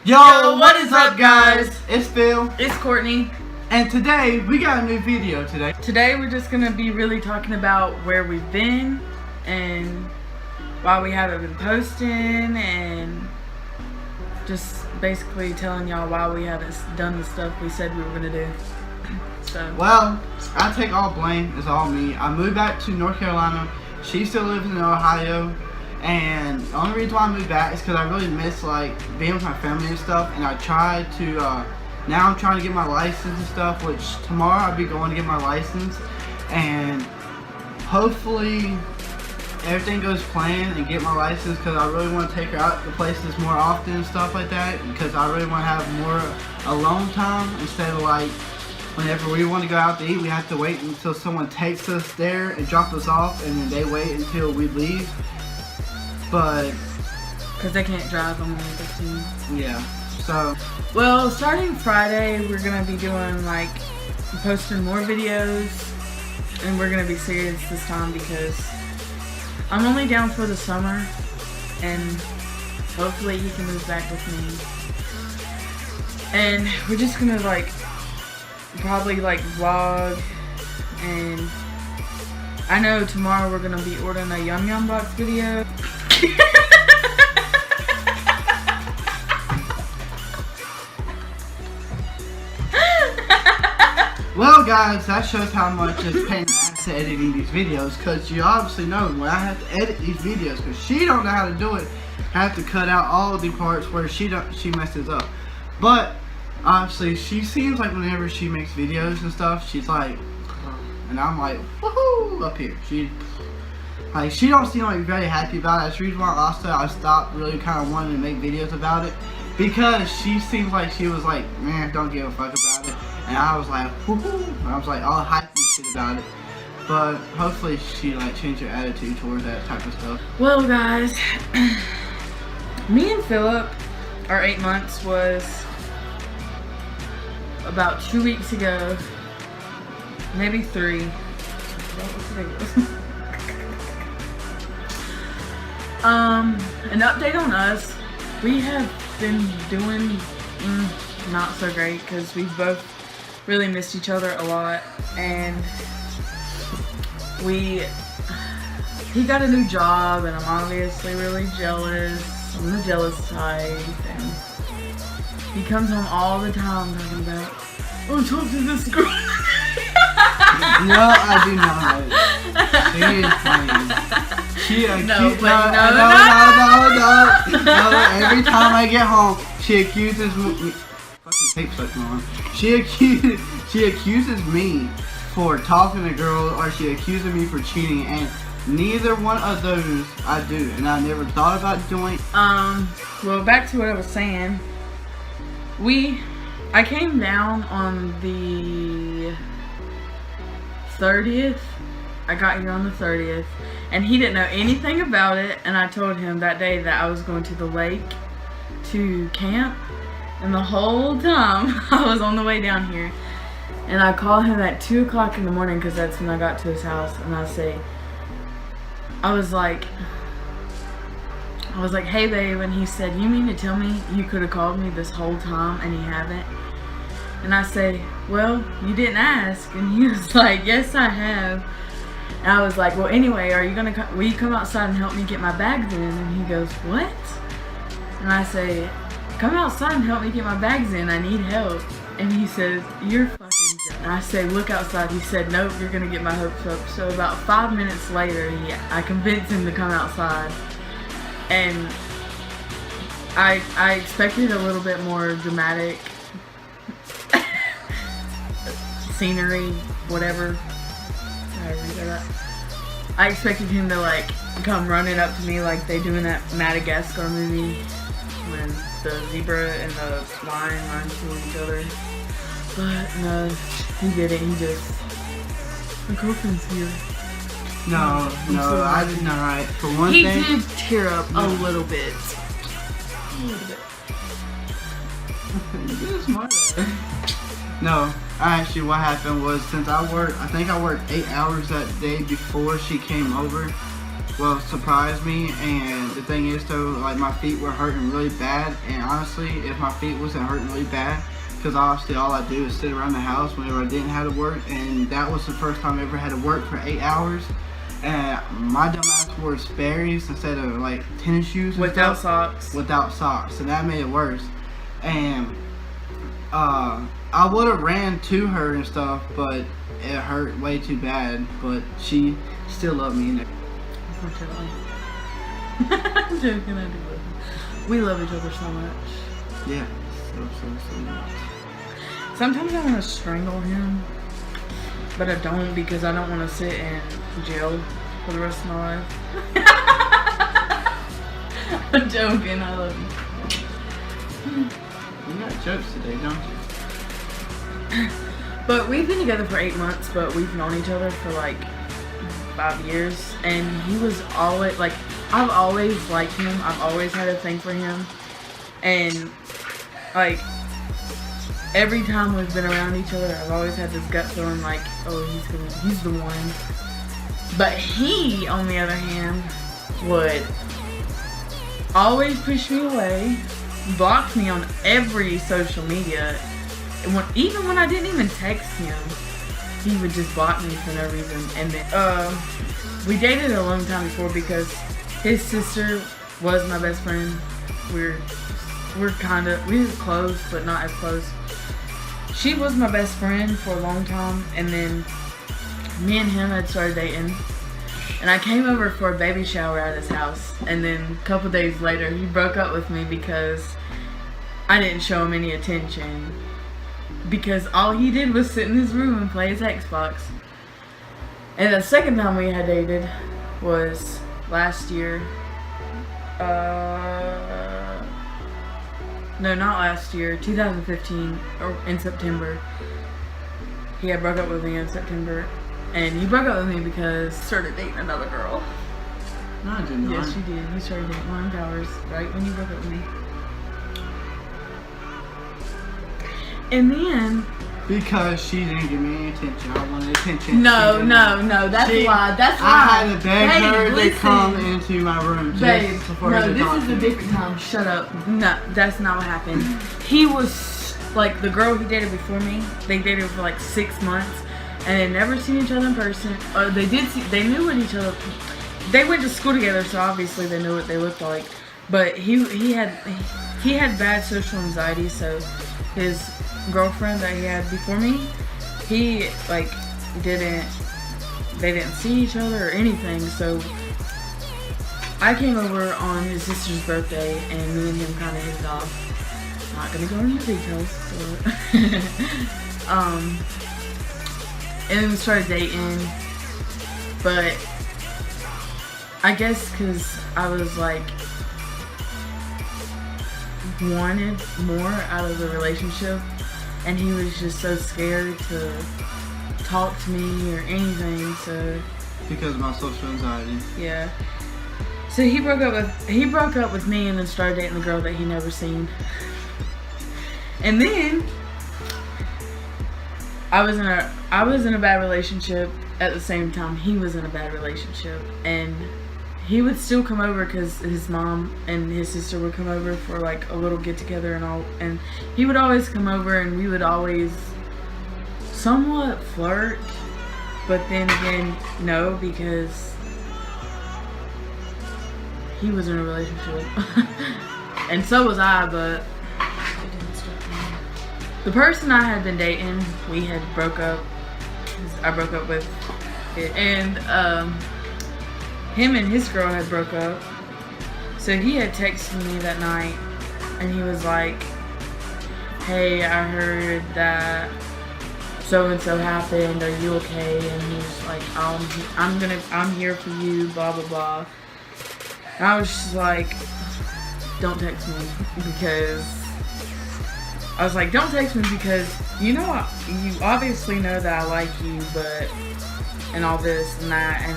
Yo, what is up, guys? It's Phil. It's Courtney. And today, we got a new video today. Today, we're just going to be really talking about where we've been and why we haven't been posting and just basically telling y'all why we haven't done the stuff we said we were going to do. So. Well, I take all blame. It's all me. I moved back to North Carolina. She still lives in Ohio. And the only reason why I moved back is because I really miss like being with my family and stuff. And I tried to, now I'm trying to get my license and stuff, which tomorrow I'll be going to get my license. And hopefully everything goes planned and get my license, because I really want to take her out to places more often and stuff like that. Because I really want to have more alone time instead of like whenever we want to go out to eat, we have to wait until someone takes us there and drop us off, and then they wait until we leave. But because they can't drive, I'm only 15. Yeah. So, well, starting Friday, we're gonna be doing like posting more videos, and we're gonna be serious this time because I'm only down for the summer, and hopefully he can move back with me. And we're just gonna like probably like vlog, and I know tomorrow we're gonna be ordering a Yum Yum Box video. Well, guys, that shows how much it's pain in the ass to editing these videos, because you obviously know when I have to edit these videos, because she don't know how to do it, I have to cut out all the parts where she messes up. But obviously she seems like whenever she makes videos and stuff, she's like, and I'm like, woohoo, up here. She don't seem like very happy about it. That's the reason why also I stopped really kind of wanting to make videos about it, because she seems like she was like, man, don't give a fuck about it. And I was like, woohoo, I was like all hyped and shit about it. But hopefully she like changed her attitude towards that type of stuff. Well, guys, me and Philip, our 8 months was about 2 weeks ago, maybe 3. An update on us. We have been doing not so great, because we've both really missed each other a lot, and he got a new job, and I'm obviously really jealous. I'm the jealous type, and he comes home all the time talking about, oh, talk to this girl. No, I do not. She is funny. No. Every time I get home, she accuses me. Fucking tape such on. She accuses me for talking to girls, or she accuses me for cheating, and neither one of those I do, and I never thought about doing. Well, back to what I was saying. I came down on the 30th. I got here on the 30th, and he didn't know anything about it, and I told him that day that I was going to the lake to camp, and the whole time I was on the way down here, and I called him at 2 o'clock in the morning, because that's when I got to his house, and I was like, hey babe, and he said, you mean to tell me you could have called me this whole time and you haven't? And I say, well, you didn't ask. And he was like, yes I have. And I was like, well, anyway, will you come outside and help me get my bags in? And he goes, what? And I say, come outside and help me get my bags in, I need help. And he says, you're fucking joking. And I say, look outside. He said, nope, you're gonna get my hopes up. So about 5 minutes later, I convinced him to come outside. And I expected a little bit more dramatic scenery, whatever. I expected him to like come running up to me like they do in that Madagascar movie when the zebra and the lion run to each other. But no, he didn't. He just, my girlfriend's here. No, I did not. Right. For one thing, he did tear up a little bit. You're smart. No, actually what happened was, since I think I worked 8 hours that day before she came over. well, surprised me. And the thing is though, like my feet were hurting really bad, and honestly, if my feet wasn't hurting really bad, because obviously all I do is sit around the house whenever I didn't have to work, and that was the first time I ever had to work for 8 hours. And my dumb ass wore Sperry's instead of like tennis shoes and Without stuff. socks. Without socks, and that made it worse. And I would have ran to her and stuff, but it hurt way too bad. But she still loved me. Unfortunately. I'm joking, I do love you. We love each other so much. Yeah, so much. Sometimes I want to strangle him, but I don't because I don't want to sit in jail for the rest of my life. I'm joking, I love you. You got jokes today, don't you? But we've been together for 8 months, but we've known each other for like 5 years, and he was always like, I've always liked him. I've always had a thing for him, and like every time we've been around each other, I've always had this gut feeling like, oh, he's the one. But he, on the other hand, would always push me away, block me on every social media. And even when I didn't even text him, he would just block me for no reason. And then, we dated a long time before because his sister was my best friend. We were close, but not as close. She was my best friend for a long time, and then me and him had started dating. And I came over for a baby shower at his house, and then a couple days later, he broke up with me because I didn't show him any attention. Because all he did was sit in his room and play his Xbox. And the second time we had dated was last year. No, not last year, 2015, or in September. He had broke up with me in September, and he broke up with me because he started dating another girl. No, I did not. Yes, you did. You started dating Lauren Powers right when you broke up with me. And then... Because she didn't give me any attention. I wanted attention. No, that's why. That's why. I had to beg her to listen. come into my room just Babe, before no, her to talk this is to a me. different time. Shut up. No, that's not what happened. He was, like, the girl he dated before me, they dated for like 6 months, and they'd never seen each other in person. They knew what each other, they went to school together, so obviously they knew what they looked like. But he had bad social anxiety, so his girlfriend that he had before me, they didn't see each other or anything. So I came over on his sister's birthday, and me and him kind of hit it off. Not gonna go into details, but and then we started dating. But I guess because I was like wanted more out of the relationship, and he was just so scared to talk to me or anything, so Because of my social anxiety. yeah. So he broke up with me and then started dating the girl that he never seen. And then I was in a bad relationship at the same time he was in a bad relationship, and he would still come over because his mom and his sister would come over for like a little get together and all, and he would always come over and we would always somewhat flirt, but then again no, because he was in a relationship and so was I, but it didn't stop me. The person I had been dating, we had broke up. I broke up with it, and him and his girl had broke up. So he had texted me that night, and he was like, "Hey, I heard that so and so happened. Are you okay?" And he was like, "I'm here for you." Blah blah blah. And I was just like, "Don't text me," because I was like, "Don't text me because you obviously know that I like you, but and all this and that." And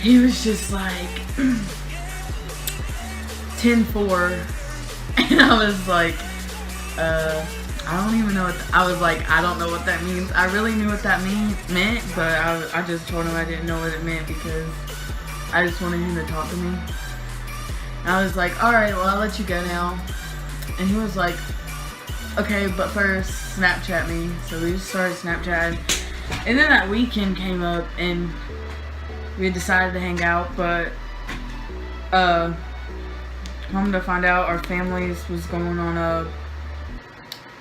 he was just like 10-4, and I was like, I don't even know I was like, I don't know what that means. I really knew what that meant, but I just told him I didn't know what it meant because I just wanted him to talk to me. And I was like, alright, well, I'll let you go now. And he was like, okay, but first, Snapchat me. So we just started Snapchatting. And then that weekend came up, and we decided to hang out, but, come to find out, our families was going on a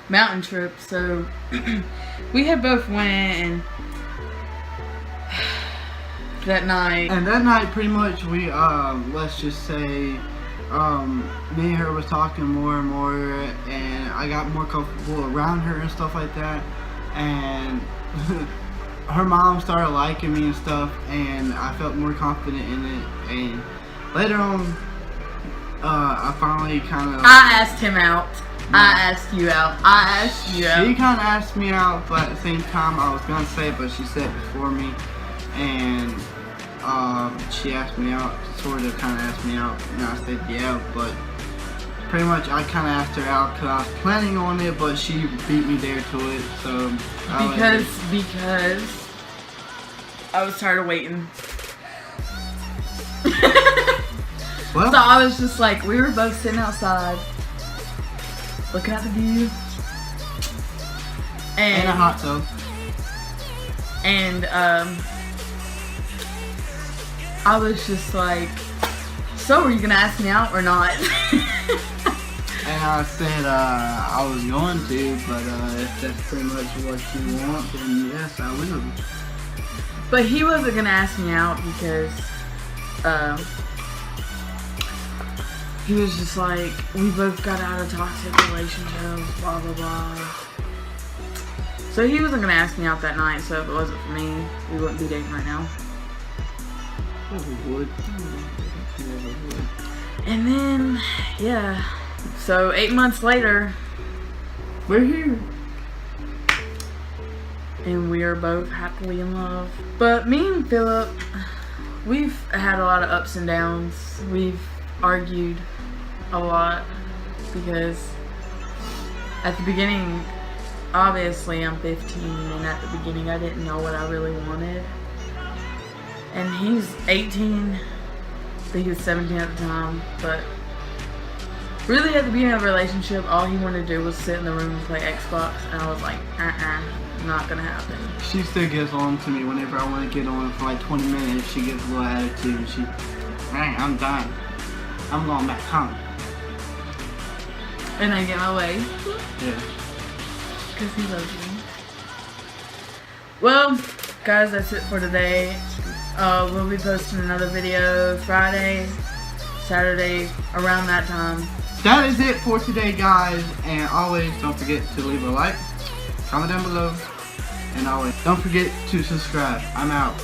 mountain trip, so we had both went, and that night. And that night, pretty much, we, let's just say, me and her was talking more and more, and I got more comfortable around her and stuff like that, and her mom started liking me and stuff, and I felt more confident in it, and later on, I finally kind of... I asked him out. I asked you out. I asked you out. She kind of asked me out, but at the same time, I was going to say it, but she said it before me, and she asked me out, sort of kind of asked me out, and I said yeah, but pretty much I kind of asked her out because I was planning on it, but she beat me there to it, so... Because I was tired of waiting. Well, So I was just like, we were both sitting outside, looking at the view, and a hot tub. And I was just like, so are you gonna ask me out or not? And I said I was going to, but if that's pretty much what you want, then yes, I will. But he wasn't gonna ask me out because he was just like, we both got out of toxic relationships, blah blah blah. So he wasn't gonna ask me out that night, so if it wasn't for me, we wouldn't be dating right now. We would. And then, yeah. So 8 months later, We're here. and we are both happily in love. But me and Philip, we've had a lot of ups and downs. We've argued a lot because at the beginning, obviously I'm 15, and at the beginning I didn't know what I really wanted. And he's 18, I think he was 17 at the time, but really at the beginning of the relationship, all he wanted to do was sit in the room and play Xbox, and I was like, not gonna happen. She still gets on to me whenever I want to get on for like 20 minutes. She gets a little attitude. She, man, I'm done. I'm going back home. And I get my way. Yeah. Because he loves me. Well, guys, that's it for today. We'll be posting another video Friday, Saturday, around that time. That is it for today, guys. And always don't forget to leave a like, comment down below, and always don't forget to subscribe. I'm out.